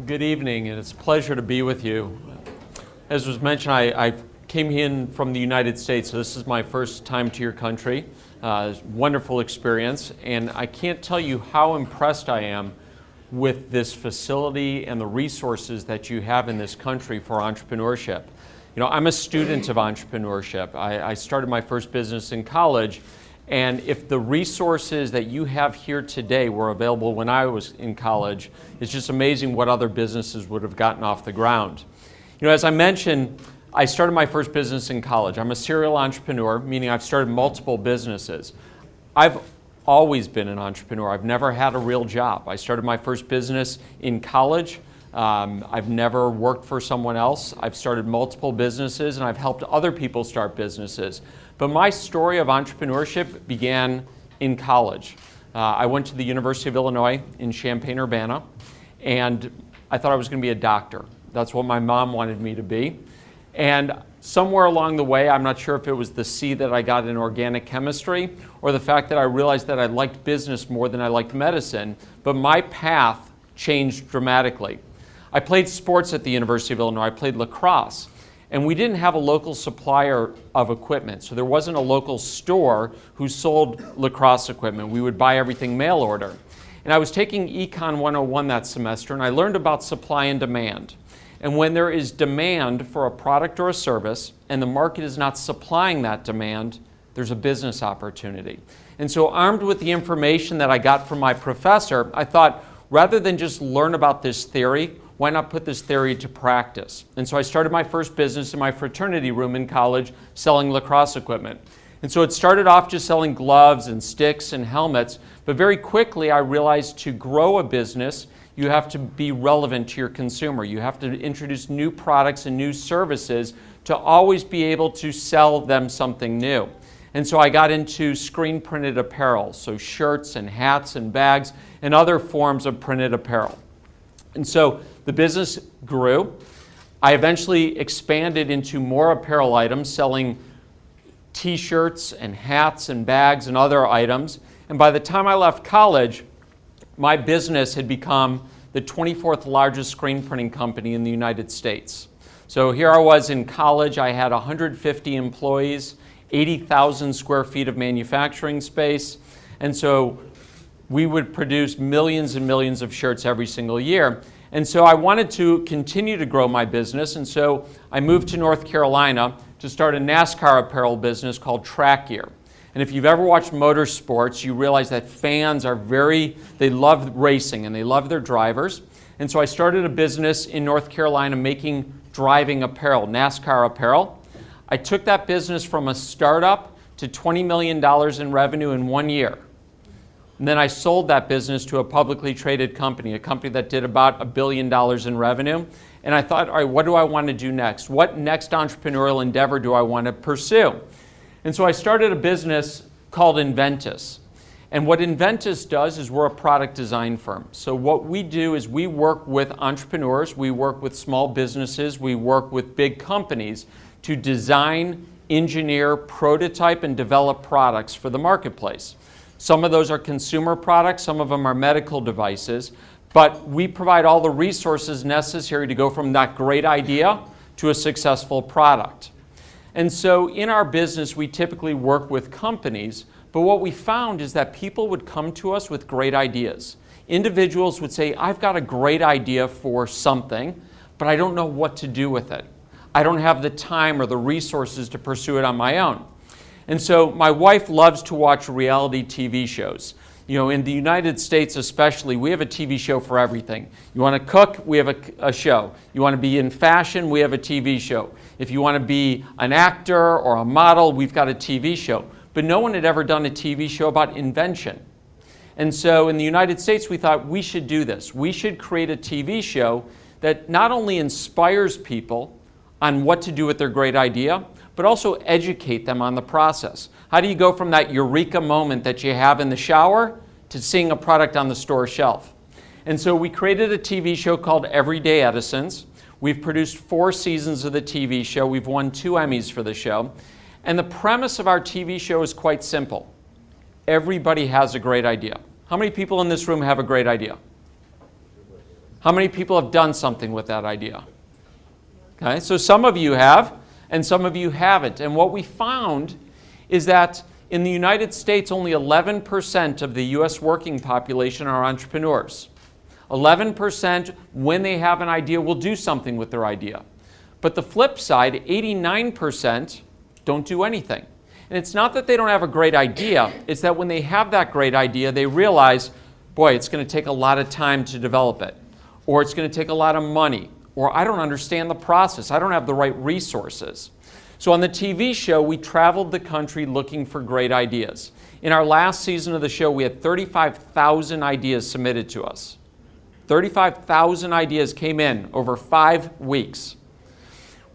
Well, good evening, and it's a pleasure to be with you. As was mentioned, I came in from the United States, so this is my first time to your country. Wonderful experience, and I can't tell you how impressed I am with this facility and the resources that you have in this country for entrepreneurship. You know, I'm a student of entrepreneurship. I started my first business in college, and if the resources that you have here today were available when I was in college, it's just amazing what other businesses would have gotten off the ground. You know, as I mentioned, I started my first business in college. I'm a serial entrepreneur, meaning I've started multiple businesses. I've always been an entrepreneur. I've never had a real job. I started my first business in college. I've never worked for someone else. I've started multiple businesses, and I've helped other people start businesses. But my story of entrepreneurship began in college. I went to the University of Illinois in Champaign-Urbana, and I thought I was going to be a doctor. That's what my mom wanted me to be. And somewhere along the way, I'm not sure if it was the C that I got in organic chemistry or the fact that I realized that I liked business more than I liked medicine, but my path changed dramatically. I played sports at the University of Illinois. I played lacrosse. And we didn't have a local supplier of equipment, so there wasn't a local store who sold lacrosse equipment. We would buy everything mail order. And I was taking Econ 101 that semester, and I learned about supply and demand. And when there is demand for a product or a service, and the market is not supplying that demand, there's a business opportunity. And so armed with the information that I got from my professor, I thought, rather than just learn about this theory, why not put this theory to practice? And so I started my first business in my fraternity room in college selling lacrosse equipment. And so it started off just selling gloves and sticks and helmets, but very quickly I realized to grow a business, you have to be relevant to your consumer. You have to introduce new products and new services to always be able to sell them something new. And so I got into screen printed apparel, so shirts and hats and bags and other forms of printed apparel. And so the business grew. I eventually expanded into more apparel items, selling t-shirts and hats and bags and other items. And by the time I left college, my business had become the 24th largest screen printing company in the United States. So here I was in college. I had 150 employees, 80,000 square feet of manufacturing space. And so we would produce millions and millions of shirts every single year. And so I wanted to continue to grow my business, and so I moved to North Carolina to start a NASCAR apparel business called Track Gear. And if you've ever watched motorsports, you realize that fans are they love racing and they love their drivers. And so I started a business in North Carolina making driving apparel, NASCAR apparel. I took that business from a startup to $20 million in revenue in 1 year. And then I sold that business to a publicly traded company, a company that did about $1 billion in revenue. And I thought, all right, what do I want to do next? What next entrepreneurial endeavor do I want to pursue? And so I started a business called Enventys. And what Enventys does is we're a product design firm. So what we do is we work with entrepreneurs, we work with small businesses, we work with big companies to design, engineer, prototype, and develop products for the marketplace. Some of those are consumer products, some of them are medical devices, but we provide all the resources necessary to go from that great idea to a successful product. And so in our business, we typically work with companies, but what we found is that people would come to us with great ideas. Individuals would say, I've got a great idea for something, but I don't know what to do with it. I don't have the time or the resources to pursue it on my own. And so my wife loves to watch reality TV shows. You know, in the United States especially, we have a TV show for everything. You want to cook, we have a show. You want to be in fashion, we have a TV show. If you want to be an actor or a model, we've got a TV show. But no one had ever done a TV show about invention. And so in the United States, we thought we should do this. We should create a TV show that not only inspires people on what to do with their great idea, but also educate them on the process. How do you go from that eureka moment that you have in the shower to seeing a product on the store shelf? And so we created a TV show called Everyday Edisons. We've produced 4 seasons of the TV show. We've won 2 Emmys for the show. And the premise of our TV show is quite simple. Everybody has a great idea. How many people in this room have a great idea? How many people have done something with that idea? Okay, so some of you have, and some of you haven't. And what we found is that in the United States, only 11% of the US working population are entrepreneurs. 11%, when they have an idea, will do something with their idea. But the flip side, 89% don't do anything. And it's not that they don't have a great idea, it's that when they have that great idea, they realize, boy, it's going to take a lot of time to develop it, or it's going to take a lot of money, or I don't understand the process, I don't have the right resources. So on the TV show, we traveled the country looking for great ideas. In our last season of the show, we had 35,000 ideas submitted to us. 35,000 ideas came in over 5 weeks.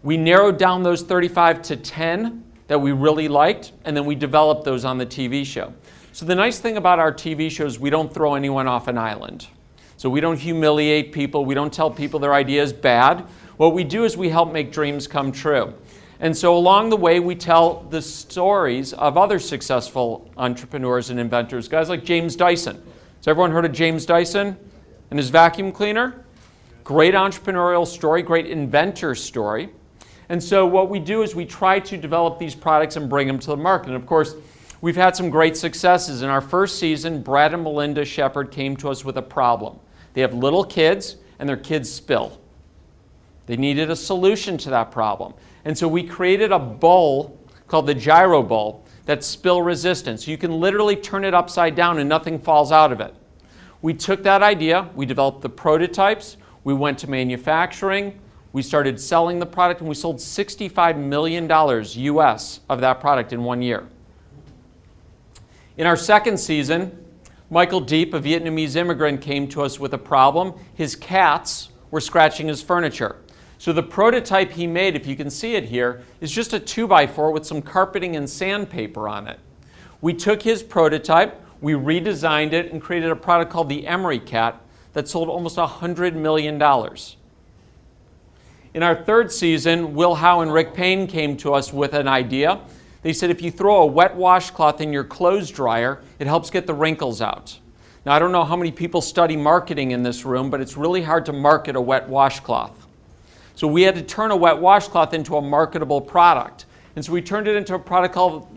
We narrowed down those 35 to 10 that we really liked, and then we developed those on the TV show. So the nice thing about our TV show is we don't throw anyone off an island. So we don't humiliate people, we don't tell people their idea is bad. What we do is we help make dreams come true. And so along the way, we tell the stories of other successful entrepreneurs and inventors, guys like James Dyson. Has everyone heard of James Dyson and his vacuum cleaner? Great entrepreneurial story, great inventor story. And so what we do is we try to develop these products and bring them to the market. And of course, we've had some great successes. In our first season, Brad and Melinda Shepard came to us with a problem. They have little kids, and their kids spill. They needed a solution to that problem. And so we created a bowl called the gyro bowl that's spill resistant. So you can literally turn it upside down and nothing falls out of it. We took that idea, we developed the prototypes, we went to manufacturing, we started selling the product, and we sold $65 million US of that product in 1 year. In our second season, Michael Deep, a Vietnamese immigrant, came to us with a problem. His cats were scratching his furniture. So the prototype he made, if you can see it here, is just a 2x4 with some carpeting and sandpaper on it. We took his prototype, we redesigned it, and created a product called the Emery cat that sold almost $100 million. In our third season, Will Howe and Rick Payne came to us with an idea. They said if you throw a wet washcloth in your clothes dryer, it helps get the wrinkles out. Now, I don't know how many people study marketing in this room, but it's really hard to market a wet washcloth. So we had to turn a wet washcloth into a marketable product. And so we turned it into a product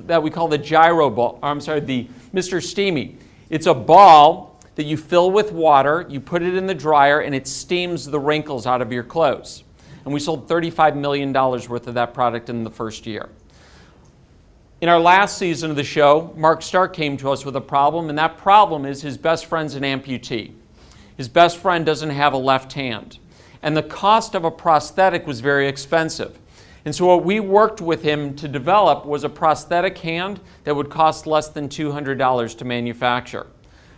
that we call the gyro ball, the Mr. Steamy. It's a ball that you fill with water, you put it in the dryer, and it steams the wrinkles out of your clothes. And we sold $35 million worth of that product in the first year. In our last season of the show, Mark Stark came to us with a problem, and that problem is his best friend's an amputee. His best friend doesn't have a left hand. And the cost of a prosthetic was very expensive. And so what we worked with him to develop was a prosthetic hand that would cost less than $200 to manufacture.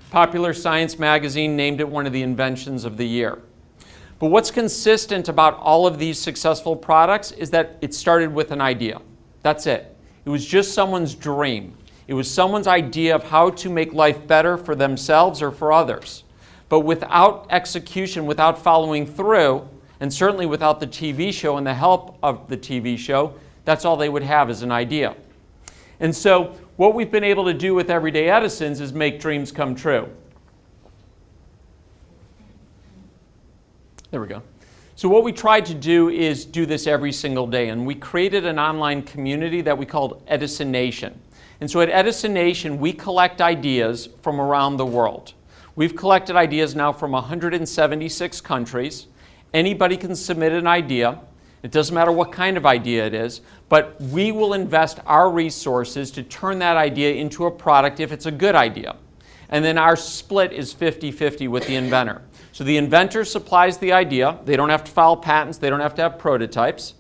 Popular Science magazine named it one of the inventions of the year. But what's consistent about all of these successful products is that it started with an idea. That's it. It was just someone's dream. It was someone's idea of how to make life better for themselves or for others. But without execution, without following through, and certainly without the TV show and the help of the TV show, that's all they would have is an idea. And so what we've been able to do with Everyday Edisons is make dreams come true. There we go. So what we tried to do is do this every single day, and we created an online community that we called Edison Nation. And so at Edison Nation, we collect ideas from around the world. We've collected ideas now from 176 countries. Anybody can submit an idea. It doesn't matter what kind of idea it is, but we will invest our resources to turn that idea into a product if it's a good idea. And then our split is 50-50 with the inventor. So the inventor supplies the idea. They don't have to file patents. They don't have to have prototypes.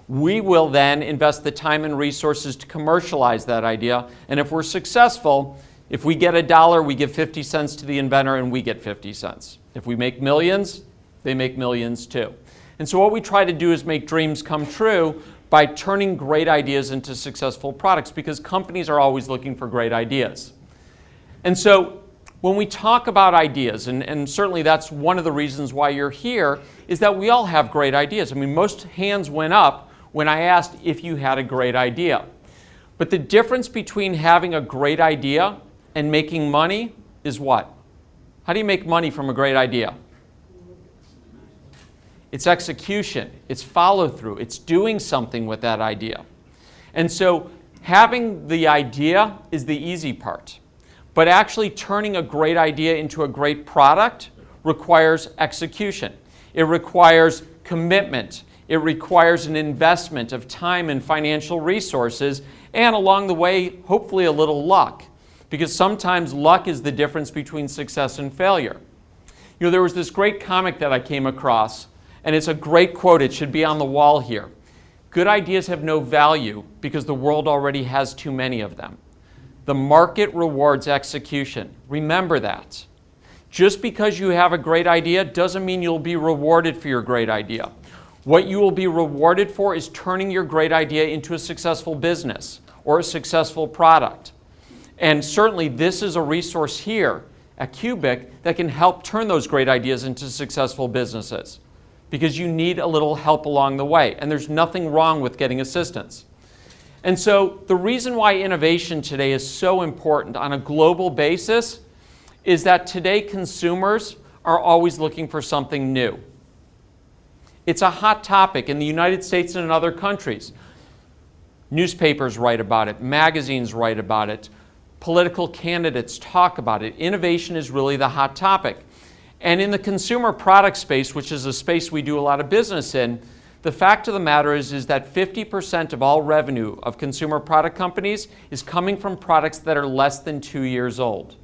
We will then invest the time and resources to commercialize that idea. And if we're successful, if we get $1, we give 50 cents to the inventor and we get 50 cents. If we make millions, they make millions too. And so what we try to do is make dreams come true by turning great ideas into successful products, because companies are always looking for great ideas. And so when we talk about ideas, and certainly that's one of the reasons why you're here, is that we all have great ideas. I mean, most hands went up when I asked if you had a great idea. But the difference between having a great idea and making money is what? How do you make money from a great idea? it's execution, it's follow through, it's doing something with that idea. And so having the idea is the easy part. But actually turning a great idea into a great product requires execution. It requires commitment. It requires an investment of time and financial resources, and along the way, hopefully a little luck. Because sometimes luck is the difference between success and failure. You know, there was this great comic that I came across, and it's a great quote. It should be on the wall here. Good ideas have no value because the world already has too many of them. The market rewards execution. Remember that. Just because you have a great idea doesn't mean you'll be rewarded for your great idea. What you will be rewarded for is turning your great idea into a successful business or a successful product. And certainly this is a resource here at QBIC that can help turn those great ideas into successful businesses, because you need a little help along the way, and there's nothing wrong with getting assistance. And so the reason why innovation today is so important on a global basis is that today consumers are always looking for something new. It's a hot topic in the United States and in other countries. Newspapers write about it, magazines write about it, political candidates talk about it. Innovation is really the hot topic. And in the consumer product space, which is a space we do a lot of business in, the fact of the matter is that 50% of all revenue of consumer product companies is coming from products that are less than 2 years old.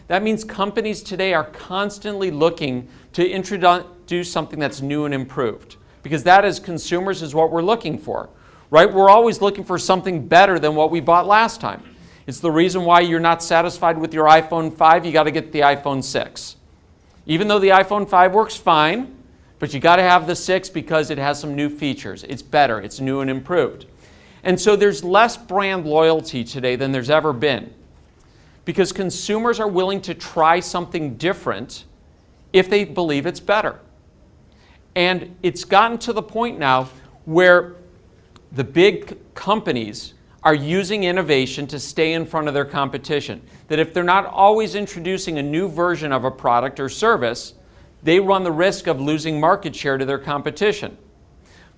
That means companies today are constantly looking to introduce something that's new and improved, because that as consumers is what we're looking for, right? We're always looking for something better than what we bought last time. It's the reason why you're not satisfied with your iPhone 5, you got to get the iPhone 6. Even though the iPhone 5 works fine, but you got to have the 6 because it has some new features. It's better, it's new and improved. And so there's less brand loyalty today than there's ever been, because consumers are willing to try something different if they believe it's better. And it's gotten to the point now where the big companies are using innovation to stay in front of their competition. That if they're not always introducing a new version of a product or service, they run the risk of losing market share to their competition.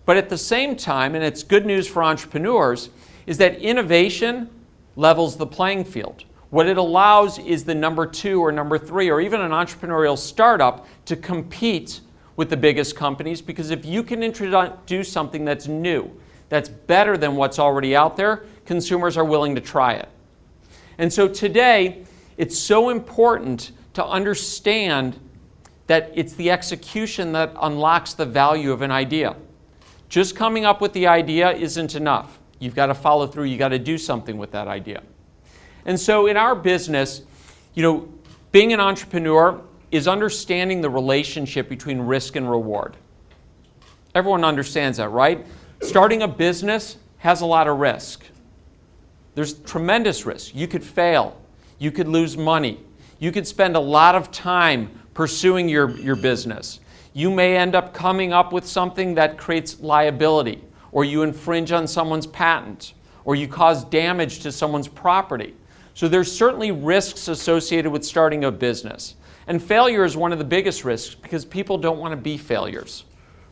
But at the same time, and it's good news for entrepreneurs, is that innovation levels the playing field. What it allows is the number 2 or number 3 or even an entrepreneurial startup to compete with the biggest companies, because if you can introduce something that's new, that's better than what's already out there, consumers are willing to try it. And so today, it's so important to understand that it's the execution that unlocks the value of an idea. Just coming up with the idea isn't enough. You've got to follow through, you've got to do something with that idea. And so in our business, you know, being an entrepreneur is understanding the relationship between risk and reward. Everyone understands that, right? Starting a business has a lot of risk. There's tremendous risk. You could fail. You could lose money. You could spend a lot of time pursuing your business. You may end up coming up with something that creates liability, or you infringe on someone's patent, or you cause damage to someone's property. So there's certainly risks associated with starting a business. And failure is one of the biggest risks, because people don't want to be failures,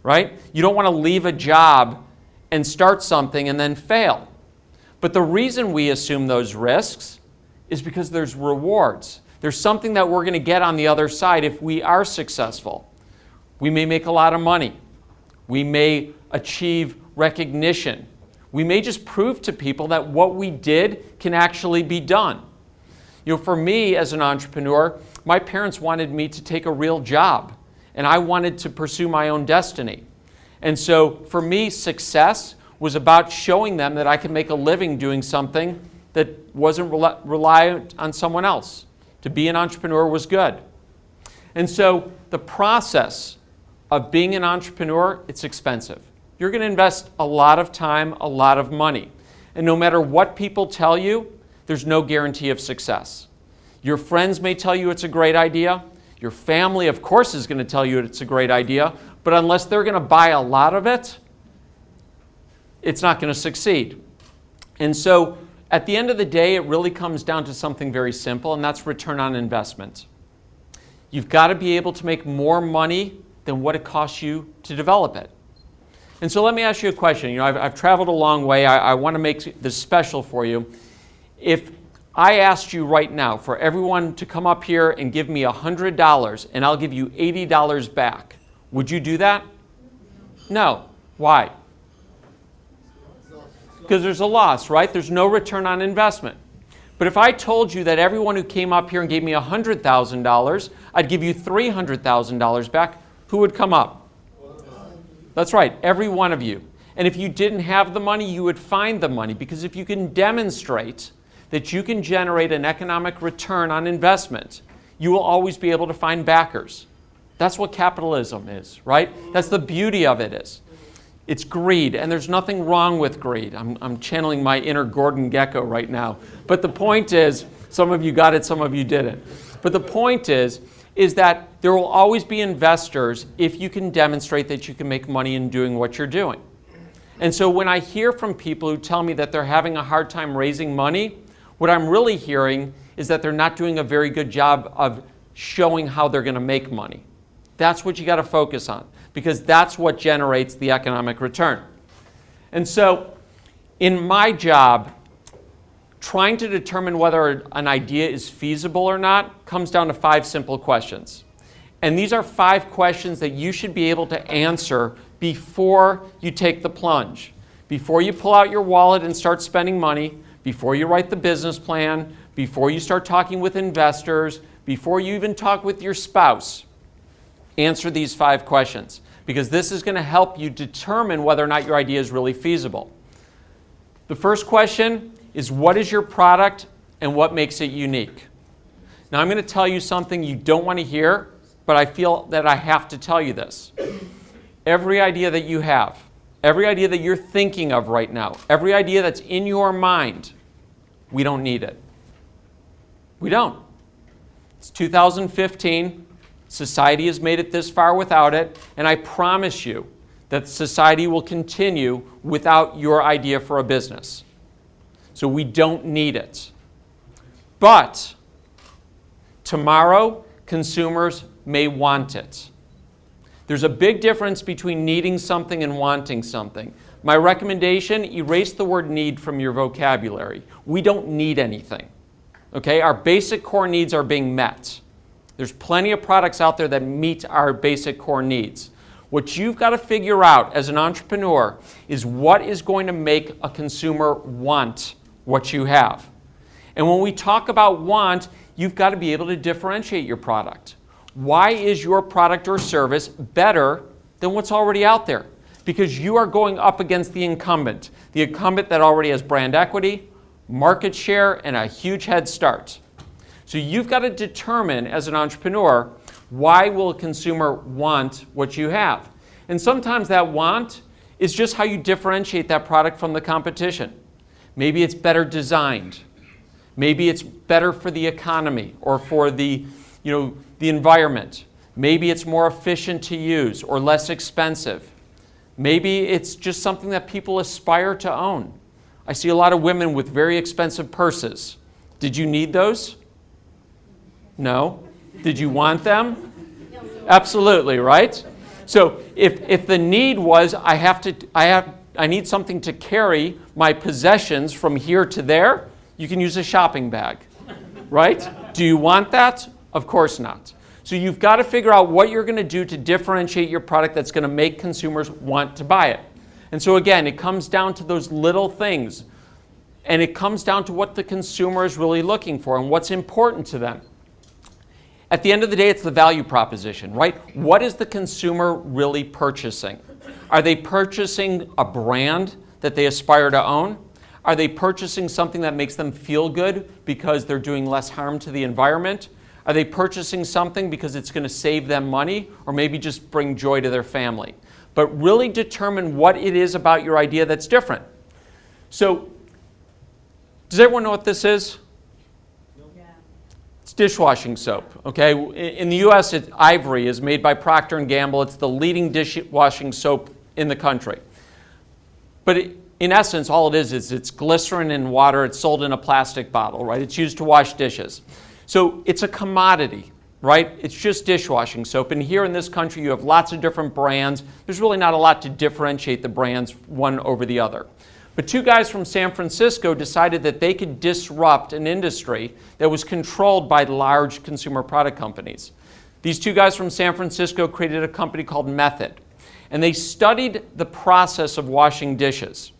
right? You don't want to leave a job and start something and then fail. But the reason we assume those risks is because there's rewards. There's something that we're going to get on the other side if we are successful. We may make a lot of money. We may achieve recognition. We may just prove to people that what we did can actually be done. You know, for me as an entrepreneur, my parents wanted me to take a real job, and I wanted to pursue my own destiny. And so for me, success was about showing them that I could make a living doing something that wasn't reliant on someone else. To be an entrepreneur was good. And so the process of being an entrepreneur, it's expensive. You're going to invest a lot of time, a lot of money. And no matter what people tell you, there's no guarantee of success. Your friends may tell you it's a great idea. Your family, of course, is going to tell you it's a great idea. But unless they're going to buy a lot of it, it's not going to succeed. And so at the end of the day, it really comes down to something very simple, and that's return on investment. You've got to be able to make more money than than what it costs you to develop it. And so let me ask you a question. I've traveled a long way. I want to make this special for you. If I asked you right now for everyone to come up here and give me $100 and I'll give you $80 back, would you do that? No. Why? Because there's a loss, right? There's no return on investment. But if I told you that everyone who came up here and gave me $100,000, I'd give you $300,000 back, who would come up? That's right, every one of you. And if you didn't have the money, you would find the money, because if you can demonstrate that you can generate an economic return on investment, you will always be able to find backers. That's what capitalism is, right? That's the beauty of it is. It's greed, and there's nothing wrong with greed. I'm channeling my inner Gordon Gekko right now. But the point is, some of you got it, some of you didn't. But the point is that there will always be investors if you can demonstrate that you can make money in doing what you're doing. And so when I hear from people who tell me that they're having a hard time raising money, what I'm really hearing is that they're not doing a very good job of showing how they're going to make money. That's what you got to focus on, because that's what generates the economic return. And so in my job, trying to determine whether an idea is feasible or not comes down to 5 simple questions. And these are 5 questions that you should be able to answer before you take the plunge. Before you pull out your wallet and start spending money, before you write the business plan, before you start talking with investors, before you even talk with your spouse, answer these 5 questions, because this is going to help you determine whether or not your idea is really feasible. The first question is, what is your product and what makes it unique? Now I'm going to tell you something you don't want to hear, but I feel that I have to tell you this. Every idea that you have, every idea that you're thinking of right now, every idea that's in your mind, we don't need it. We don't. It's 2015. Society has made it this far without it, and I promise you that society will continue without your idea for a business. So we don't need it. But tomorrow, consumers may want it. There's a big difference between needing something and wanting something. My recommendation, erase the word need from your vocabulary. We don't need anything. Okay? Our basic core needs are being met. There's plenty of products out there that meet our basic core needs. What you've got to figure out as an entrepreneur is what is going to make a consumer want what you have. And when we talk about want, you've got to be able to differentiate your product. Why is your product or service better than what's already out there? Because you are going up against the incumbent that already has brand equity, market share, and a huge head start. So you've got to determine as an entrepreneur, why will a consumer want what you have? And sometimes that want is just how you differentiate that product from the competition. Maybe it's better designed. Maybe it's better for the economy or for the environment. Maybe it's more efficient to use or less expensive. Maybe it's just something that people aspire to own. I see a lot of women with very expensive purses. Did you need those? No. Did you want them? Absolutely, right? So if the need was I need something to carry my possessions from here to there, you can use a shopping bag, right? Do you want that? Of course not. So you've got to figure out what you're going to do to differentiate your product that's going to make consumers want to buy it. And so again, it comes down to those little things. And it comes down to what the consumer is really looking for and what's important to them. At the end of the day, it's the value proposition, right? What is the consumer really purchasing? Are they purchasing a brand that they aspire to own? Are they purchasing something that makes them feel good because they're doing less harm to the environment? Are they purchasing something because it's going to save them money or maybe just bring joy to their family? But really determine what it is about your idea that's different. So, does everyone know what this is? It's dishwashing soap, okay? In the US, Ivory is made by Procter & Gamble. It's the leading dishwashing soap in the country. But in essence, all it is it's glycerin and water. It's sold in a plastic bottle, right? It's used to wash dishes. So it's a commodity. right? It's just dishwashing soap. And here in this country, you have lots of different brands. There's really not a lot to differentiate the brands one over the other. But two guys from San Francisco decided that they could disrupt an industry that was controlled by large consumer product companies. These two guys from San Francisco created a company called Method, and they studied the process of washing dishes.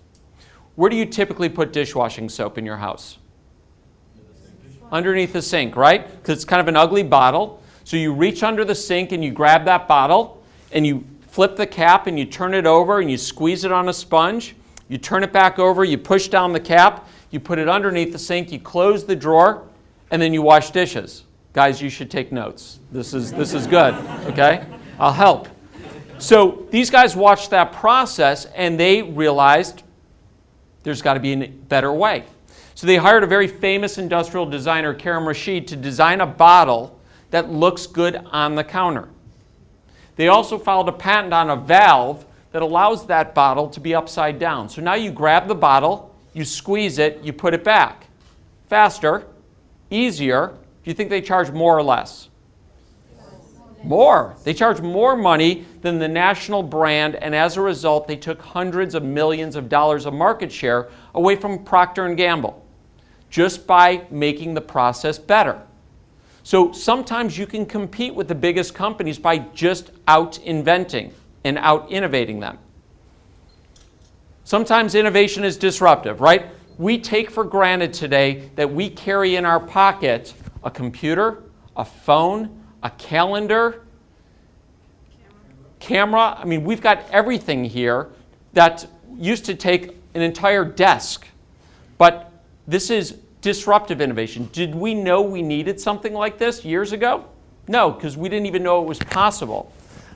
Where do you typically put dishwashing soap in your house? Underneath the sink, right? Because it's kind of an ugly bottle. So you reach under the sink and you grab that bottle and you flip the cap and you turn it over and you squeeze it on a sponge. You turn it back over, you push down the cap, you put it underneath the sink, you close the drawer, and then you wash dishes. Guys, you should take notes. This is good, okay? I'll help. So these guys watched that process and they realized there's got to be a better way. So they hired a very famous industrial designer, Karim Rashid, to design a bottle that looks good on the counter. They also filed a patent on a valve that allows that bottle to be upside down. So now you grab the bottle, you squeeze it, you put it back. Faster, easier. Do you think they charge more or less? More. They charge more money than the national brand, and as a result, they took hundreds of millions of dollars of market share away from Procter & Gamble just by making the process better. So sometimes you can compete with the biggest companies by just out-inventing and out-innovating them. Sometimes innovation is disruptive, right? We take for granted today that we carry in our pocket a computer, a phone, a calendar, camera. I mean, we've got everything here that used to take an entire desk. But this is disruptive innovation. Did we know we needed something like this years ago? No, because we didn't even know it was possible.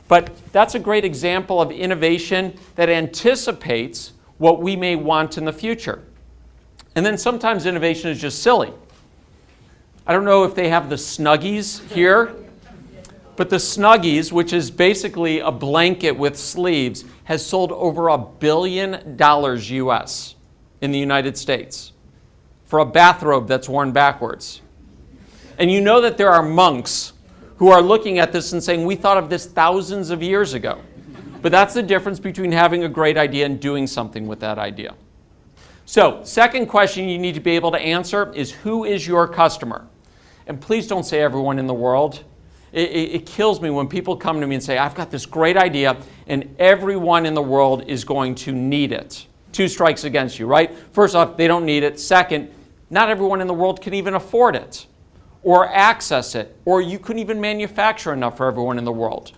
But that's a great example of innovation that anticipates what we may want in the future. And then sometimes innovation is just silly. I don't know if they have the Snuggies here, but the Snuggies, which is basically a blanket with sleeves, has sold over $1 billion US in the United States for a bathrobe that's worn backwards. And you know that there are monks who are looking at this and saying, we thought of this thousands of years ago. But that's the difference between having a great idea and doing something with that idea. So, second question you need to be able to answer is, who is your customer? And please don't say everyone in the world. It kills me when people come to me and say, I've got this great idea and everyone in the world is going to need it. 2 strikes against you, right? First off, they don't need it. Second, not everyone in the world can even afford it or access it, or you couldn't even manufacture enough for everyone in the world.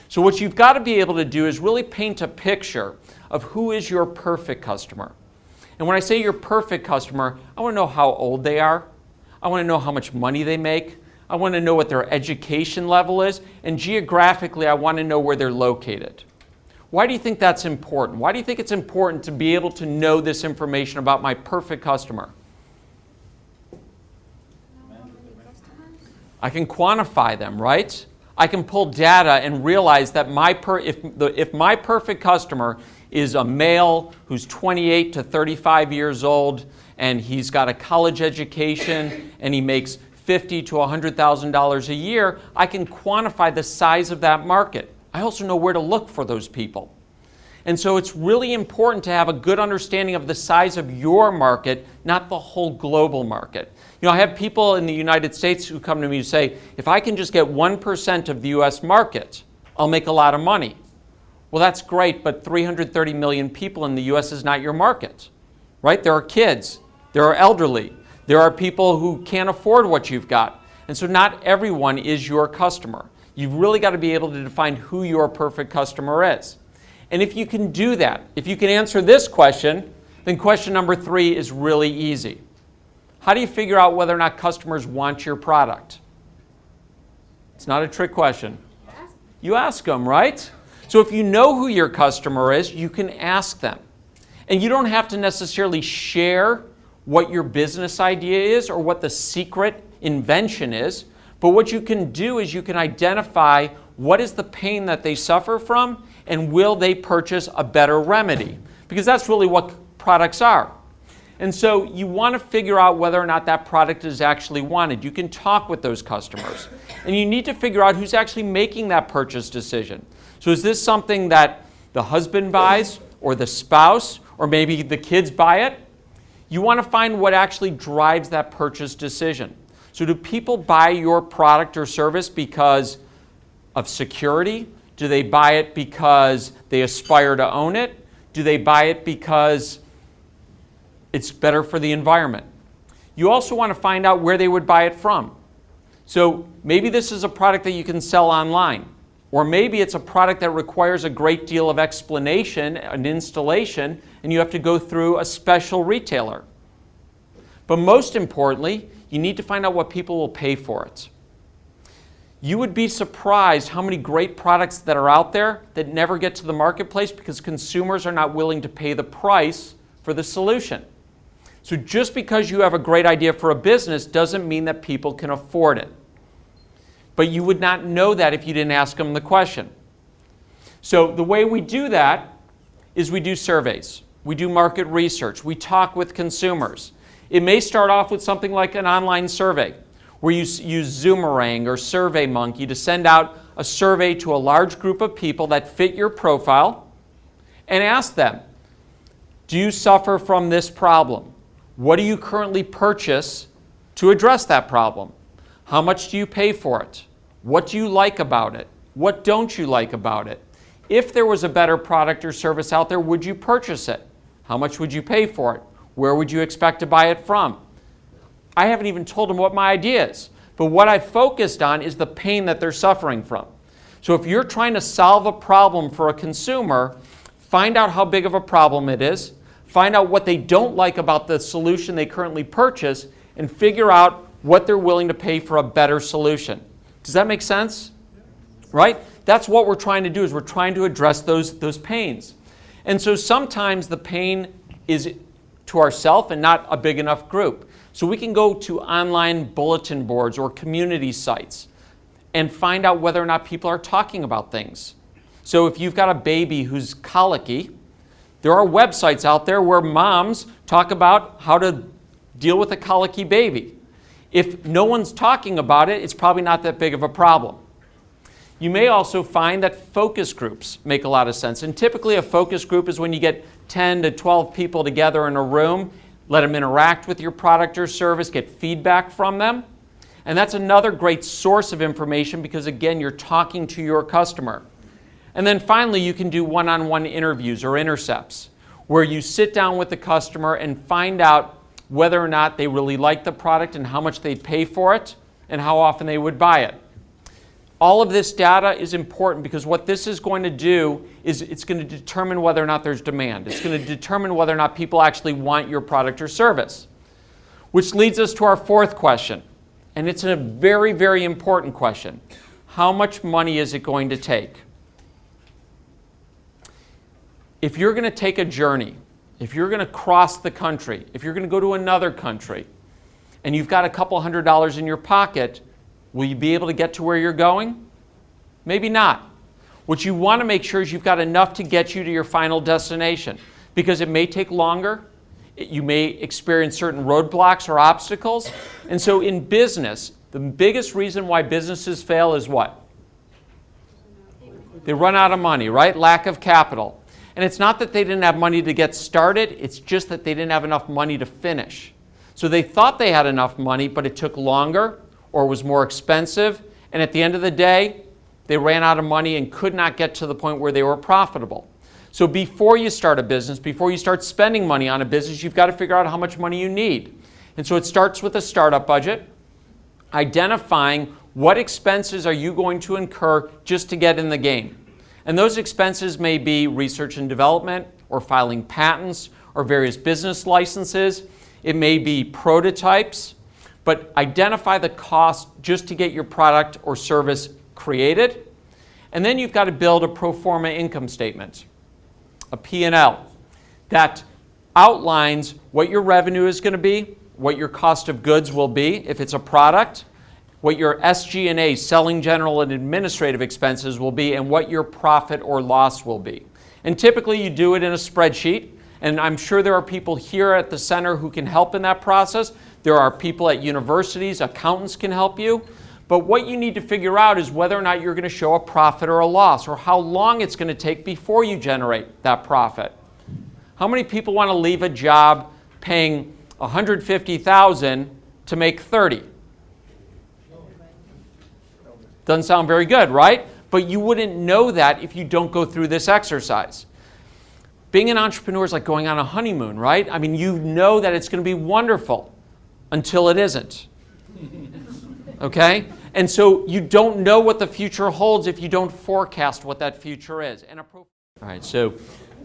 So what you've got to be able to do is really paint a picture of who is your perfect customer. And when I say your perfect customer, I want to know how old they are. I want to know how much money they make. I want to know what their education level is. And geographically, I want to know where they're located. Why do you think that's important? Why do you think it's important to be able to know this information about my perfect customer? I can quantify them, right? I can pull data and realize that if my perfect customer is a male who's 28 to 35 years old and he's got a college education and he makes $50,000 to $100,000 a year, I can quantify the size of that market. I also know where to look for those people. And so it's really important to have a good understanding of the size of your market, not the whole global market. You know, I have people in the United States who come to me and say, if I can just get 1% of the US market, I'll make a lot of money. Well, that's great, but 330 million people in the US is not your market, right? There are kids, there are elderly, there are people who can't afford what you've got. And so not everyone is your customer. You've really got to be able to define who your perfect customer is. And if you can do that, if you can answer this question, then question number 3 is really easy. How do you figure out whether or not customers want your product? It's not a trick question. You ask them, right? So if you know who your customer is, you can ask them. And you don't have to necessarily share what your business idea is or what the secret invention is. But what you can do is you can identify what is the pain that they suffer from and will they purchase a better remedy? Because that's really what products are. And so you want to figure out whether or not that product is actually wanted. You can talk with those customers. And you need to figure out who's actually making that purchase decision. So is this something that the husband buys, or the spouse, or maybe the kids buy it? You want to find what actually drives that purchase decision. So do people buy your product or service because of security? Do they buy it because they aspire to own it? Do they buy it because it's better for the environment? You also want to find out where they would buy it from. So maybe this is a product that you can sell online, or maybe it's a product that requires a great deal of explanation, an installation, and you have to go through a special retailer. But most importantly, you need to find out what people will pay for it. You would be surprised how many great products that are out there that never get to the marketplace because consumers are not willing to pay the price for the solution. So just because you have a great idea for a business doesn't mean that people can afford it. But you would not know that if you didn't ask them the question. So the way we do that is we do surveys. We do market research. We talk with consumers. It may start off with something like an online survey where you use Zoomerang or SurveyMonkey to send out a survey to a large group of people that fit your profile and ask them, do you suffer from this problem? What do you currently purchase to address that problem? How much do you pay for it? What do you like about it? What don't you like about it? If there was a better product or service out there, would you purchase it? How much would you pay for it? Where would you expect to buy it from? I haven't even told them what my idea is, but what I've focused on is the pain that they're suffering from. So if you're trying to solve a problem for a consumer, find out how big of a problem it is, find out what they don't like about the solution they currently purchase, and figure out what they're willing to pay for a better solution. Does that make sense? Right? That's what we're trying to do, is we're trying to address those pains. And so sometimes the pain is to ourselves and not a big enough group. So we can go to online bulletin boards or community sites and find out whether or not people are talking about things. So if you've got a baby who's colicky, there are websites out there where moms talk about how to deal with a colicky baby. If no one's talking about it, it's probably not that big of a problem. You may also find that focus groups make a lot of sense. And typically a focus group is when you get 10 to 12 people together in a room, let them interact with your product or service, get feedback from them. And that's another great source of information because, again, you're talking to your customer. And then finally, you can do one-on-one interviews or intercepts where you sit down with the customer and find out whether or not they really like the product and how much they'd pay for it and how often they would buy it. All of this data is important because what this is going to do is it's going to determine whether or not there's demand. It's going to determine whether or not people actually want your product or service. Which leads us to our fourth question. And it's a very, very important question. How much money is it going to take? If you're going to take a journey, if you're going to cross the country, if you're going to go to another country, and you've got a couple $100s in your pocket, will you be able to get to where you're going? Maybe not. What you want to make sure is you've got enough to get you to your final destination, because it may take longer. You may experience certain roadblocks or obstacles. And so in business, the biggest reason why businesses fail is what? They run out of money, right? Lack of capital. And it's not that they didn't have money to get started, it's just that they didn't have enough money to finish. So they thought they had enough money, but it took longer or was more expensive. And at the end of the day, they ran out of money and could not get to the point where they were profitable. So before you start a business, before you start spending money on a business, you've got to figure out how much money you need. And so it starts with a startup budget, identifying what expenses are you going to incur just to get in the game. And those expenses may be research and development, or filing patents, or various business licenses. It may be prototypes, but identify the cost just to get your product or service created. And then you've got to build a pro forma income statement, a P&L, that outlines what your revenue is going to be, what your cost of goods will be if it's a product, what your SG&A, selling, general, and administrative expenses will be, and what your profit or loss will be. And typically you do it in a spreadsheet, And I'm sure there are people here at the center who can help in that process. There are people at universities, accountants can help you. But what you need to figure out is whether or not you're going to show a profit or a loss, or how long it's going to take before you generate that profit. How many people want to leave a job paying $150,000 to make $30,000? Doesn't sound very good, right? But you wouldn't know that if you don't go through this exercise. Being an entrepreneur is like going on a honeymoon, right? I mean, you know that it's going to be wonderful until it isn't. Okay? And so you don't know what the future holds if you don't forecast what that future is. All right, so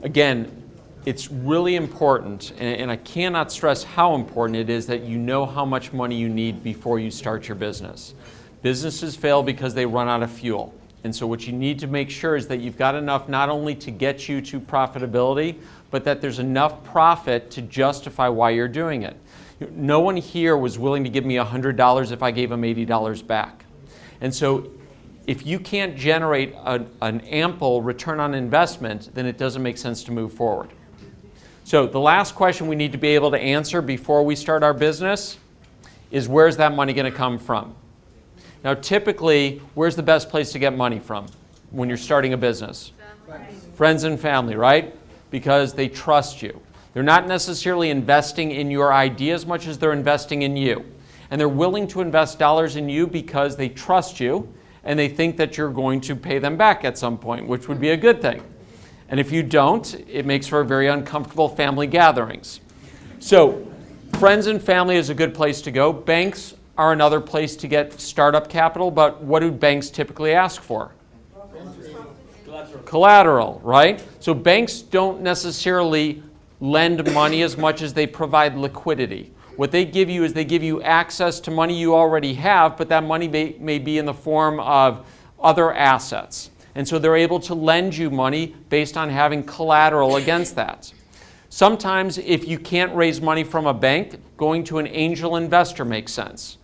again, it's really important, and I cannot stress how important it is that you know how much money you need before you start your business. Businesses fail because they run out of fuel. And so what you need to make sure is that you've got enough not only to get you to profitability, but that there's enough profit to justify why you're doing it. No one here was willing to give me $100 if I gave them $80 back. And so if you can't generate an ample return on investment, then it doesn't make sense to move forward. So the last question we need to be able to answer before we start our business is, where's that money going to come from? Now, typically, where's the best place to get money from when you're starting a business? Friends and family, right? Because they trust you. They're not necessarily investing in your idea as much as they're investing in you. And they're willing to invest dollars in you because they trust you and they think that you're going to pay them back at some point, which would be a good thing. And if you don't, it makes for very uncomfortable family gatherings. So, friends and family is a good place to go. Banks are another place to get startup capital, but what do banks typically ask for? Collateral, right? So banks don't necessarily lend money as much as they provide liquidity. What they give you is they give you access to money you already have, but that money may be in the form of other assets. And so they're able to lend you money based on having collateral against that. Sometimes if you can't raise money from a bank, going to an angel investor makes sense.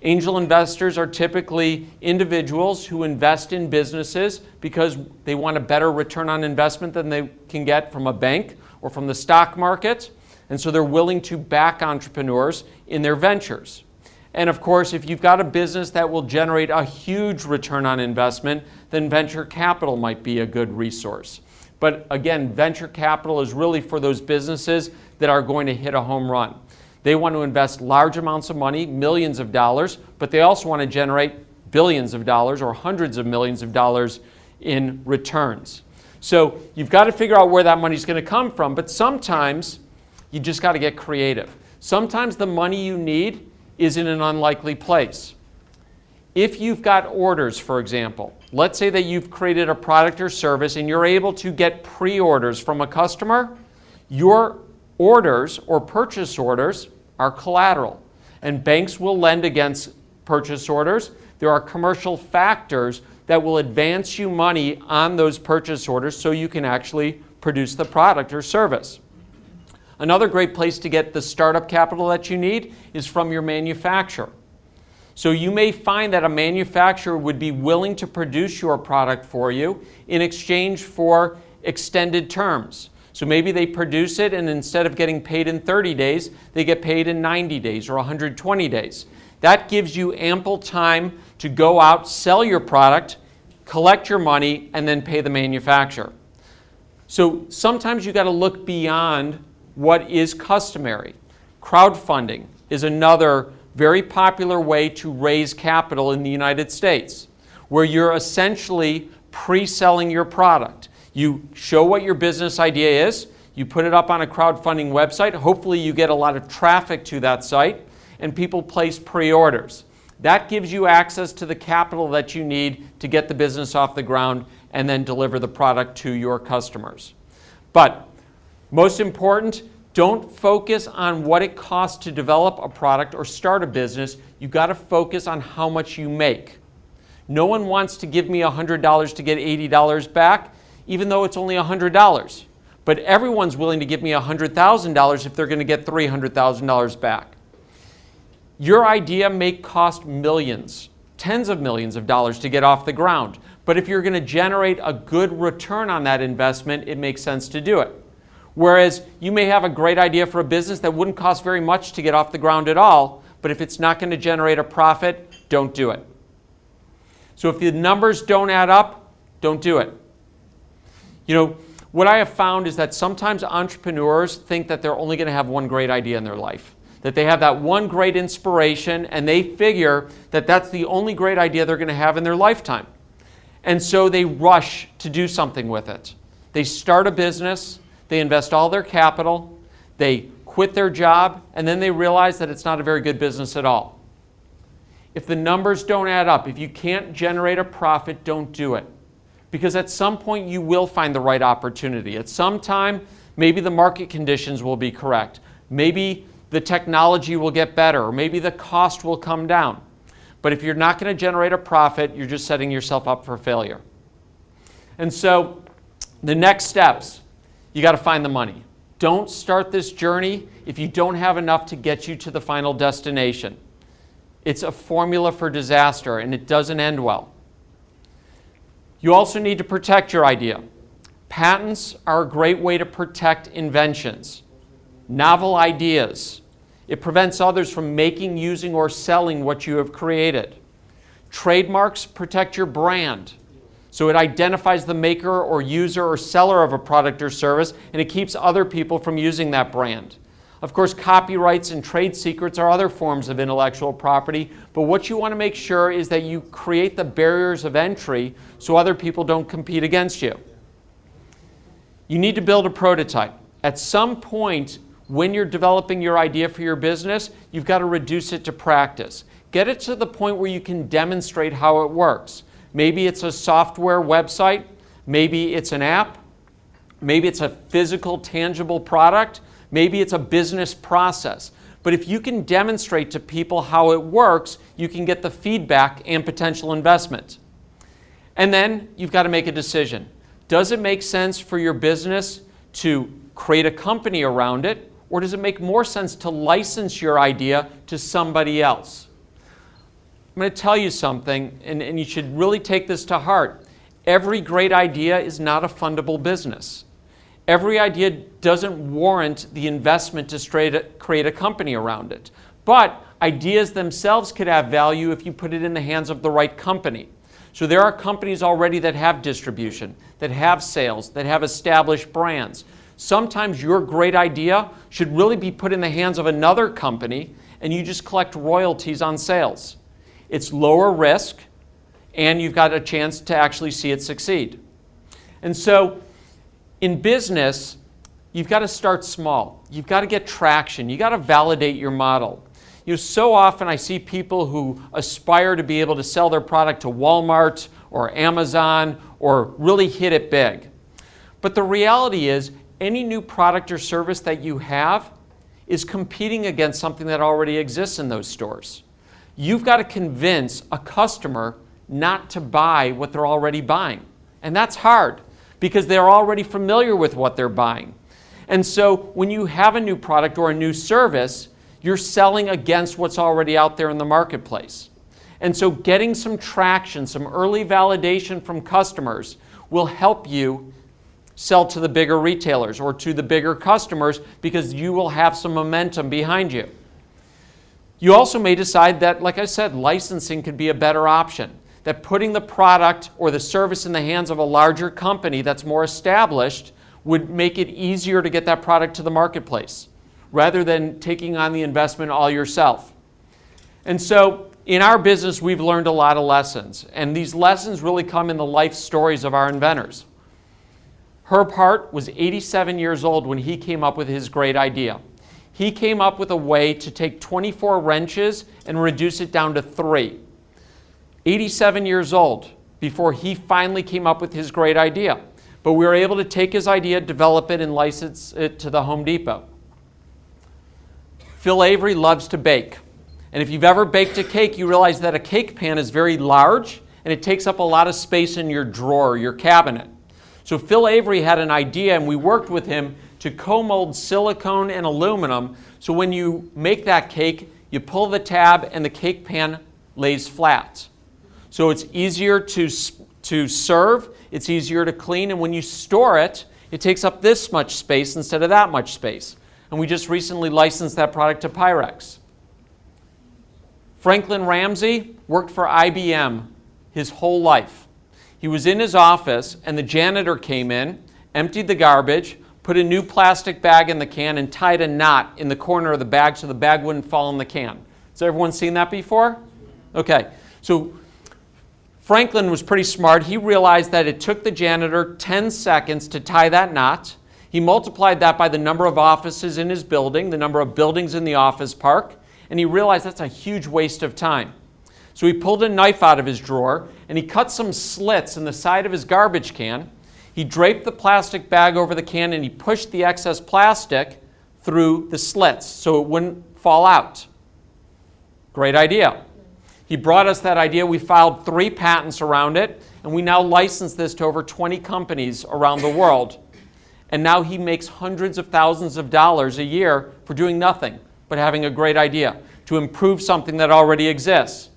Angel investors are typically individuals who invest in businesses because they want a better return on investment than they can get from a bank or from the stock market. And so they're willing to back entrepreneurs in their ventures. And of course, if you've got a business that will generate a huge return on investment, then venture capital might be a good resource. But again, venture capital is really for those businesses that are going to hit a home run. They want to invest large amounts of money, millions of dollars, but they also want to generate billions of dollars or hundreds of millions of dollars in returns. So you've got to figure out where that money is going to come from, but sometimes you just got to get creative. Sometimes the money you need is in an unlikely place. If you've got orders, for example, let's say that you've created a product or service and you're able to get pre-orders from a customer, your orders or purchase orders are collateral, and banks will lend against purchase orders. There are commercial factors that will advance you money on those purchase orders so you can actually produce the product or service. Another great place to get the startup capital that you need is from your manufacturer. So you may find that a manufacturer would be willing to produce your product for you in exchange for extended terms. So maybe they produce it and instead of getting paid in 30 days, they get paid in 90 days or 120 days. That gives you ample time to go out, sell your product, collect your money, and then pay the manufacturer. So sometimes you got to look beyond what is customary. Crowdfunding is another very popular way to raise capital in the United States, where you're essentially pre-selling your product. You show what your business idea is, you put it up on a crowdfunding website, hopefully you get a lot of traffic to that site, and people place pre-orders. That gives you access to the capital that you need to get the business off the ground and then deliver the product to your customers. But most important, don't focus on what it costs to develop a product or start a business. You've got to focus on how much you make. No one wants to give me $100 to get $80 back, even though it's only $100. But everyone's willing to give me $100,000 if they're going to get $300,000 back. Your idea may cost millions, tens of millions of dollars to get off the ground. But if you're going to generate a good return on that investment, it makes sense to do it. Whereas you may have a great idea for a business that wouldn't cost very much to get off the ground at all, but if it's not going to generate a profit, don't do it. So if the numbers don't add up, don't do it. You know, what I have found is that sometimes entrepreneurs think that they're only going to have one great idea in their life, that they have that one great inspiration, and they figure that that's the only great idea they're going to have in their lifetime. And so they rush to do something with it. They start a business, they invest all their capital, they quit their job, and then they realize that it's not a very good business at all. If the numbers don't add up, if you can't generate a profit, don't do it. Because at some point you will find the right opportunity. At some time, maybe the market conditions will be correct. Maybe the technology will get better, or maybe the cost will come down. But if you're not going to generate a profit, you're just setting yourself up for failure. And so the next steps, you got to find the money. Don't start this journey if you don't have enough to get you to the final destination. It's a formula for disaster, and it doesn't end well. You also need to protect your idea. Patents are a great way to protect inventions, novel ideas. It prevents others from making, using, or selling what you have created. Trademarks protect your brand. So it identifies the maker or user or seller of a product or service, and it keeps other people from using that brand. Of course, copyrights and trade secrets are other forms of intellectual property, but what you want to make sure is that you create the barriers of entry so other people don't compete against you. You need to build a prototype. At some point, when you're developing your idea for your business, you've got to reduce it to practice. Get it to the point where you can demonstrate how it works. Maybe it's a software website, maybe it's an app, maybe it's a physical, tangible product, maybe it's a business process. But if you can demonstrate to people how it works, you can get the feedback and potential investment. And then you've got to make a decision. Does it make sense for your business to create a company around it, or does it make more sense to license your idea to somebody else? I'm going to tell you something, and you should really take this to heart. Every great idea is not a fundable business. Every idea doesn't warrant the investment to create a company around it. But ideas themselves could have value if you put it in the hands of the right company. So there are companies already that have distribution, that have sales, that have established brands. Sometimes your great idea should really be put in the hands of another company, and you just collect royalties on sales. It's lower risk, and you've got a chance to actually see it succeed. And so in business, you've got to start small. You've got to get traction. You've got to validate your model. You know, so often I see people who aspire to be able to sell their product to Walmart or Amazon or really hit it big. But the reality is, any new product or service that you have is competing against something that already exists in those stores. You've got to convince a customer not to buy what they're already buying. And that's hard because they're already familiar with what they're buying. And so when you have a new product or a new service, you're selling against what's already out there in the marketplace. And so getting some traction, some early validation from customers will help you sell to the bigger retailers or to the bigger customers because you will have some momentum behind you. You also may decide that, like I said, licensing could be a better option, that putting the product or the service in the hands of a larger company that's more established would make it easier to get that product to the marketplace rather than taking on the investment all yourself. And so in our business, we've learned a lot of lessons, and these lessons really come in the life stories of our inventors. Herb Hart was 87 years old when he came up with his great idea. He came up with a way to take 24 wrenches and reduce it down to 3. 87 years old before he finally came up with his great idea. But we were able to take his idea, develop it, and license it to the Home Depot. Phil Avery loves to bake. And if you've ever baked a cake, you realize that a cake pan is very large and it takes up a lot of space in your drawer, your cabinet. So Phil Avery had an idea, and we worked with him to co-mold silicone and aluminum, so when you make that cake, you pull the tab and the cake pan lays flat. So it's easier to serve, it's easier to clean, and when you store it, It takes up this much space instead of that much space. And we just recently licensed that product to Pyrex. Franklin Ramsey worked for IBM his whole life. He was in his office and the janitor came in, emptied the garbage, put a new plastic bag in the can and tied a knot in the corner of the bag so the bag wouldn't fall in the can. Has everyone seen that before? Okay, so Franklin was pretty smart. He realized that it took the janitor 10 seconds to tie that knot. He multiplied that by the number of offices in his building, the number of buildings in the office park, and he realized that's a huge waste of time. So he pulled a knife out of his drawer and he cut some slits in the side of his garbage can. He draped the plastic bag over the can and he pushed the excess plastic through the slits so it wouldn't fall out. Great idea. He brought us that idea. We filed 3 patents around it, and we now license this to over 20 companies around the world. And now he makes hundreds of thousands of dollars a year for doing nothing but having a great idea to improve something that already exists.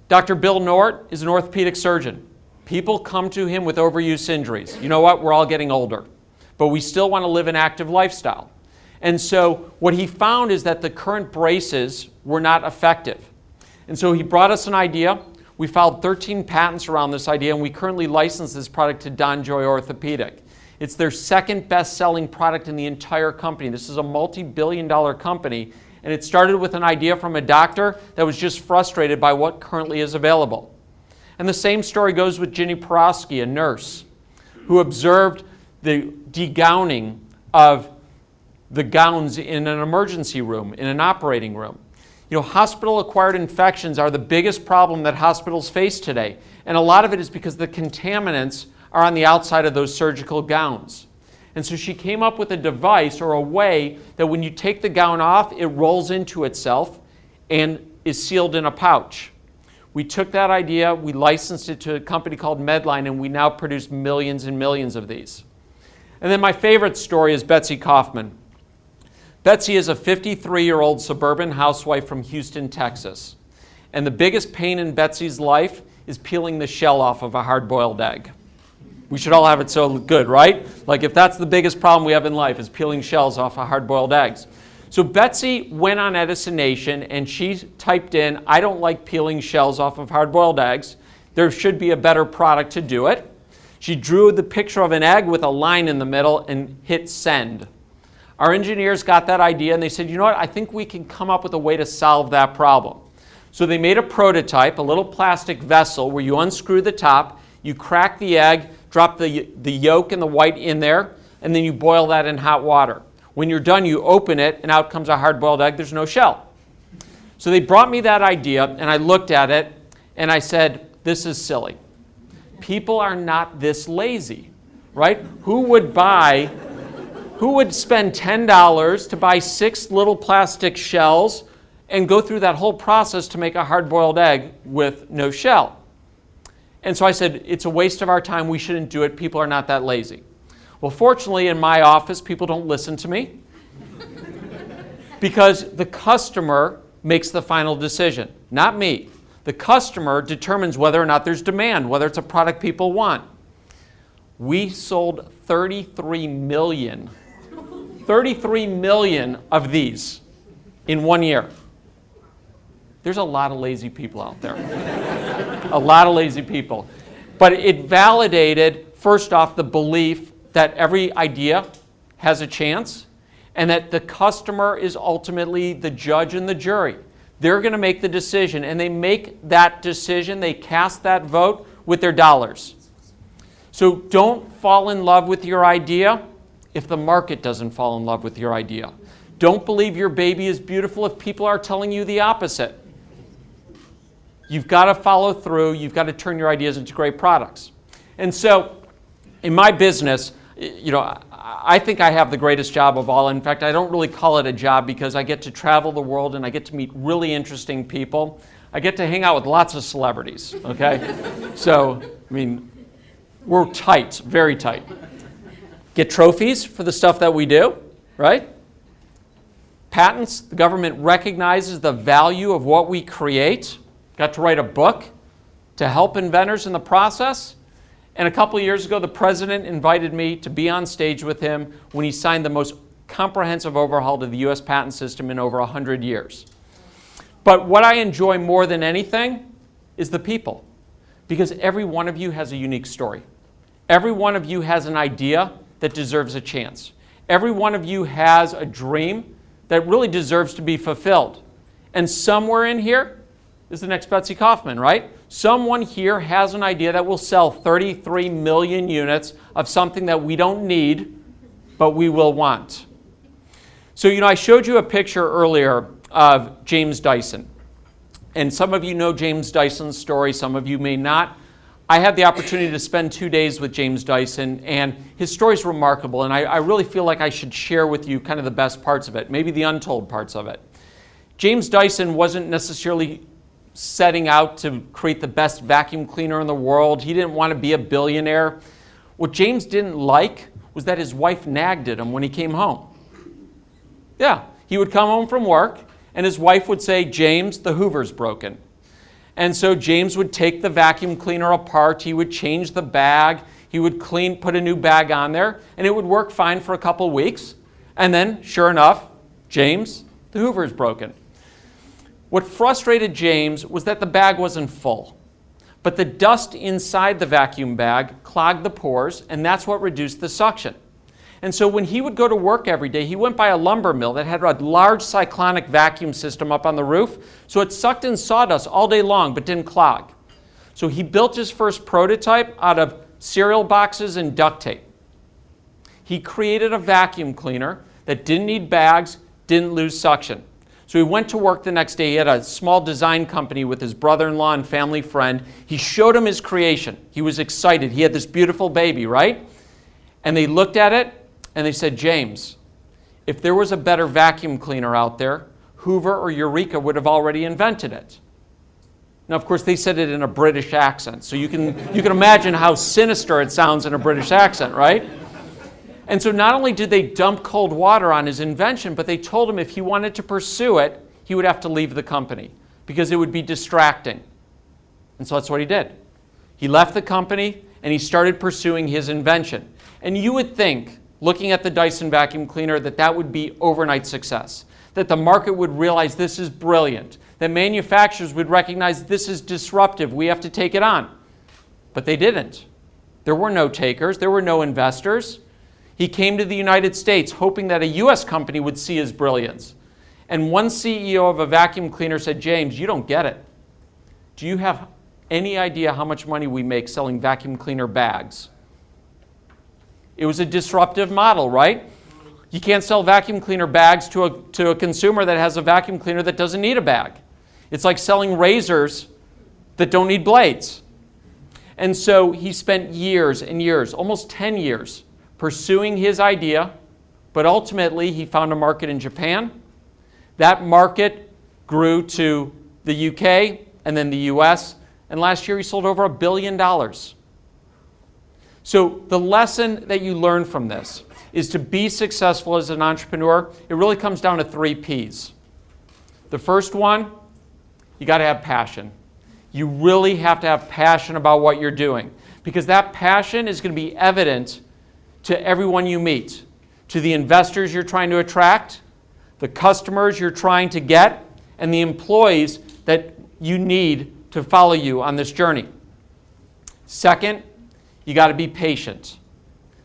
Dr. Bill Nort is an orthopedic surgeon. People come to him with overuse injuries. You know what? We're all getting older, but we still want to live an active lifestyle. And so what he found is that the current braces were not effective. And so he brought us an idea. We filed 13 patents around this idea, and we currently license this product to Don Joy Orthopedic. It's their second best-selling product in the entire company. This is a multi-billion-dollar company, and it started with an idea from a doctor that was just frustrated by what currently is available. And the same story goes with Ginny Porosky, a nurse, who observed the degowning of the gowns in an emergency room, in an operating room. You know, hospital-acquired infections are the biggest problem that hospitals face today. And a lot of it is because the contaminants are on the outside of those surgical gowns. And so she came up with a device or a way that when you take the gown off, it rolls into itself and is sealed in a pouch. We took that idea, we licensed it to a company called Medline, and we now produce millions and millions of these. And then my favorite story is Betsy Kaufman. Betsy is a 53-year-old suburban housewife from Houston, Texas. And the biggest pain in Betsy's life is peeling the shell off of a hard-boiled egg. We should all have it so good, right? Like if that's the biggest problem we have in life is peeling shells off of hard-boiled eggs. So Betsy went on Edison Nation and she typed in, "I don't like peeling shells off of hard-boiled eggs. There should be a better product to do it." She drew the picture of an egg with a line in the middle and hit send. Our engineers got that idea and they said, you know what, I think we can come up with a way to solve that problem. So they made a prototype, a little plastic vessel where you unscrew the top, you crack the egg, drop the yolk and the white in there, and then you boil that in hot water. When you're done, you open it and out comes a hard-boiled egg. There's no shell. So they brought me that idea and I looked at it and I said, this is silly. People are not this lazy, right? Who would spend $10 to buy 6 little plastic shells and go through that whole process to make a hard-boiled egg with no shell? And so I said, it's a waste of our time. We shouldn't do it. People are not that lazy. Well, fortunately, in my office, people don't listen to me because the customer makes the final decision, not me. The customer determines whether or not there's demand, whether it's a product people want. We sold 33 million of these in 1 year. There's a lot of lazy people out there. A lot of lazy people. But it validated, first off, the belief that every idea has a chance and that the customer is ultimately the judge and the jury. They're going to make the decision, and they make that decision, they cast that vote with their dollars. So don't fall in love with your idea if the market doesn't fall in love with your idea. Don't believe your baby is beautiful if people are telling you the opposite. You've got to follow through. You've got to turn your ideas into great products. And so in my business, you know, I think I have the greatest job of all. In fact, I don't really call it a job because I get to travel the world and I get to meet really interesting people. I get to hang out with lots of celebrities, okay? So, I mean, we're tight, very tight. Get trophies for the stuff that we do, right? Patents, the government recognizes the value of what we create. Got to write a book to help inventors in the process. And a couple of years ago, the president invited me to be on stage with him when he signed the most comprehensive overhaul to the US patent system in over 100 years. But what I enjoy more than anything is the people, because every one of you has a unique story. Every one of you has an idea that deserves a chance. Every one of you has a dream that really deserves to be fulfilled. And somewhere in here is the next Betsy Kaufman, right? Someone here has an idea that will sell 33 million units of something that we don't need, but we will want. So, I showed you a picture earlier of James Dyson. And some of you know James Dyson's story, some of you may not. I had the opportunity to spend 2 days with James Dyson, and his story is remarkable, and I really feel like I should share with you kind of the best parts of it, maybe the untold parts of it. James Dyson wasn't necessarily setting out to create the best vacuum cleaner in the world. He didn't want to be a billionaire. What James didn't like was that his wife nagged at him when he came home. Yeah, he would come home from work, and his wife would say, "James, the Hoover's broken." And so James would take the vacuum cleaner apart, he would change the bag, he would put a new bag on there, and it would work fine for a couple weeks. And then, sure enough, James, the Hoover's broken. What frustrated James was that the bag wasn't full, but the dust inside the vacuum bag clogged the pores, and that's what reduced the suction. And so when he would go to work every day, he went by a lumber mill that had a large cyclonic vacuum system up on the roof, so it sucked in sawdust all day long but didn't clog. So he built his first prototype out of cereal boxes and duct tape. He created a vacuum cleaner that didn't need bags, didn't lose suction. So he went to work the next day. He had a small design company with his brother-in-law and family friend. He showed him his creation. He was excited. He had this beautiful baby, right? And they looked at it, and they said, "James, if there was a better vacuum cleaner out there, Hoover or Eureka would have already invented it." Now, of course, they said it in a British accent, so you can imagine how sinister it sounds in a British accent, right? And so not only did they dump cold water on his invention, but they told him if he wanted to pursue it, he would have to leave the company because it would be distracting. And so that's what he did. He left the company, and he started pursuing his invention. And you would think, looking at the Dyson vacuum cleaner, that would be overnight success, that the market would realize this is brilliant, that manufacturers would recognize this is disruptive, we have to take it on. But they didn't. There were no takers, there were no investors. He came to the United States hoping that a US company would see his brilliance. And one CEO of a vacuum cleaner said, "James, you don't get it. Do you have any idea how much money we make selling vacuum cleaner bags?" It was a disruptive model, right? You can't sell vacuum cleaner bags to a consumer that has a vacuum cleaner that doesn't need a bag. It's like selling razors that don't need blades. And so he spent years and years, almost 10 years, pursuing his idea, but ultimately he found a market in Japan. That market grew to the UK and then the US, and last year he sold over $1 billion. So the lesson that you learn from this is to be successful as an entrepreneur. It really comes down to 3 P's. The first one, you got to have passion. You really have to have passion about what you're doing, because that passion is going to be evident to everyone you meet, to the investors you're trying to attract, the customers you're trying to get, and the employees that you need to follow you on this journey. Second, you got to be patient.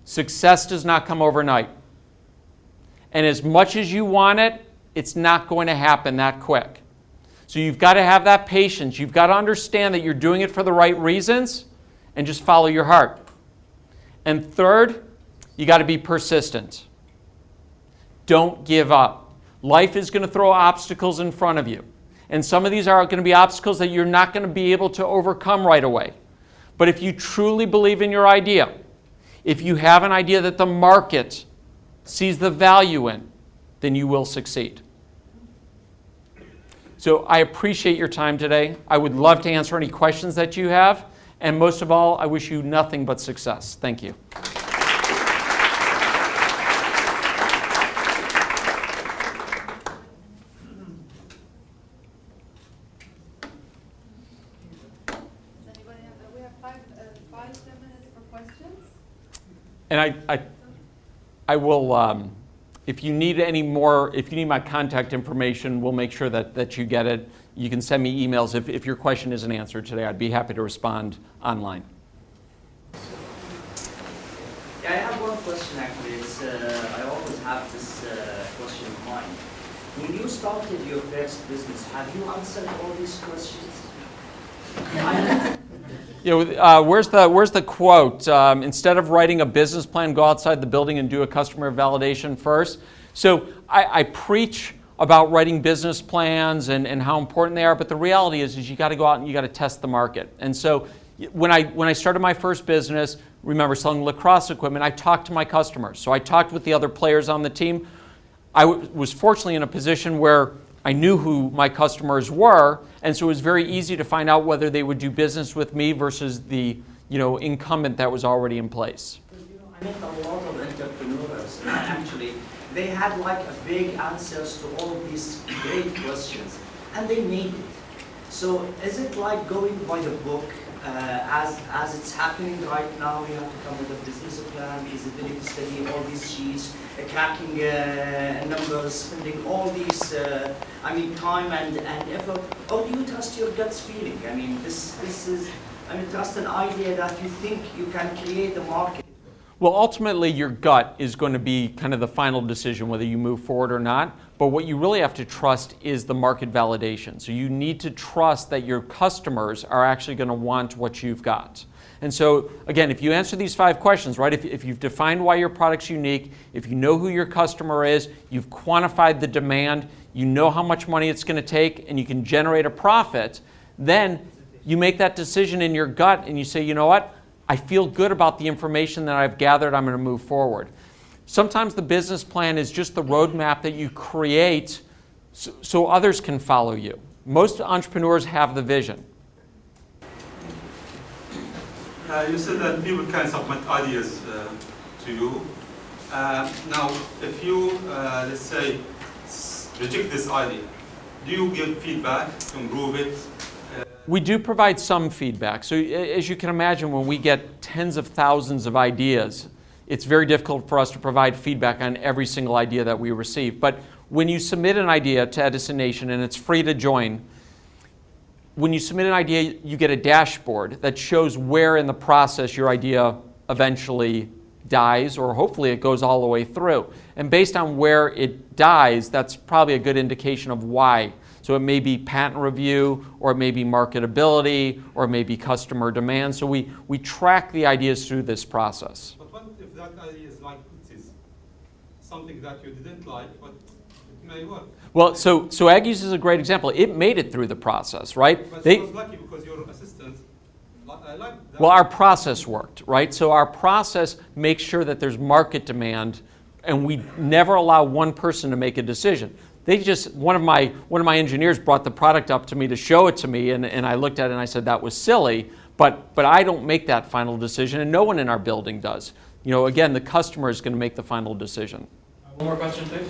Success does not come overnight. And as much as you want it, it's not going to happen that quick. So you've got to have that patience. You've got to understand that you're doing it for the right reasons and just follow your heart. And third, you got to be persistent. Don't give up. Life is going to throw obstacles in front of you. And some of these are going to be obstacles that you're not going to be able to overcome right away. But if you truly believe in your idea, if you have an idea that the market sees the value in, then you will succeed. So I appreciate your time today. I would love to answer any questions that you have. And most of all, I wish you nothing but success. Thank you. We have 5 10 minutes for And I will, if you need any more, if you need my contact information, we'll make sure that you get it. You can send me emails if your question isn't answered today. I'd be happy to respond online. Yeah, I have one question actually. I always have this question in mind. When you started your first business, have you answered all these questions? Where's the quote? Instead of writing a business plan, go outside the building and do a customer validation first. So I preach about writing business plans and how important they are, but the reality is you got to go out and you got to test the market. And so when I started my first business, remember selling lacrosse equipment, I talked to my customers. So I talked with the other players on the team. I was fortunately in a position where I knew who my customers were, and so it was very easy to find out whether they would do business with me versus the incumbent that was already in place. I met a lot of entrepreneurs, and actually they had like a big answers to all of these great questions, and they made it. So is it like going by the book? As it's happening right now, you have to come with a business plan, feasibility study, all these sheets, cracking numbers, spending all these, time and effort. Or do you trust your gut's feeling? I mean, this is, trust an idea that you think you can create the market. Well, ultimately, your gut is going to be kind of the final decision whether you move forward or not. But what you really have to trust is the market validation. So you need to trust that your customers are actually going to want what you've got. And so, again, if you answer these 5 questions, right, if you've defined why your product's unique, if you know who your customer is, you've quantified the demand, you know how much money it's going to take, and you can generate a profit, then you make that decision in your gut and you say, you know what? I feel good about the information that I've gathered, I'm going to move forward. Sometimes the business plan is just the roadmap that you create so others can follow you. Most entrepreneurs have the vision. You said that people can submit ideas to you. Now, if you, let's say, reject this idea, do you give feedback to improve it? We do provide some feedback. So as you can imagine, when we get tens of thousands of ideas, it's very difficult for us to provide feedback on every single idea that we receive. But when you submit an idea to Edison Nation, and it's free to join, when you submit an idea, you get a dashboard that shows where in the process your idea eventually dies, or hopefully it goes all the way through. And based on where it dies, that's probably a good indication of why. So it may be patent review, or it may be marketability, or it may be customer demand. So we track the ideas through this process. But what if that idea is like something that you didn't like, but it may work? Well, so Aggies is a great example. It made it through the process, right? But I was lucky because your assistant, I like that. Well, our process worked, right? So our process makes sure that there's market demand, and we never allow one person to make a decision. They just, one of my engineers brought the product up to me to show it to me, and I looked at it and I said that was silly, but I don't make that final decision, and no one in our building does. Again, the customer is going to make the final decision. One more question, please.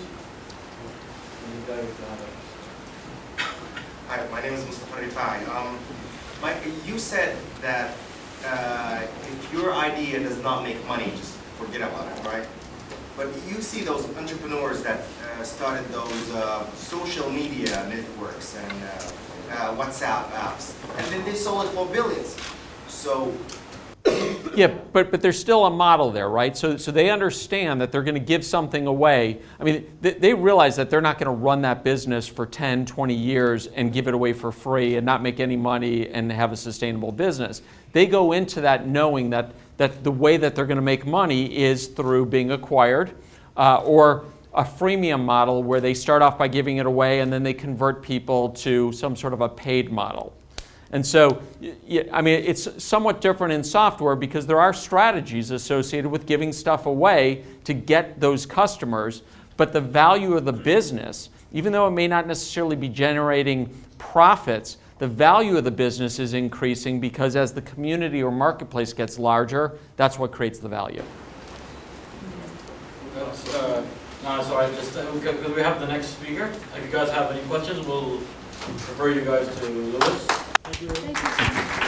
Hi, my name is Mustafa Rifai. You said that if your idea does not make money, just forget about it, right? But you see those entrepreneurs that started those social media networks and WhatsApp apps, and then they sold it for billions. So yeah, but there's still a model there, right? So they understand that they're going to give something away. I mean, they realize that they're not going to run that business for 10, 20 years and give it away for free and not make any money and have a sustainable business. They go into that knowing that the way that they're going to make money is through being acquired or a freemium model where they start off by giving it away and then they convert people to some sort of a paid model. And so, I mean, it's somewhat different in software because there are strategies associated with giving stuff away to get those customers, but the value of the business, even though it may not necessarily be generating profits, the value of the business is increasing because as the community or marketplace gets larger, that's what creates the value. So I just, because we have the next speaker, if you guys have any questions, we'll refer you guys to Lewis. Thank you.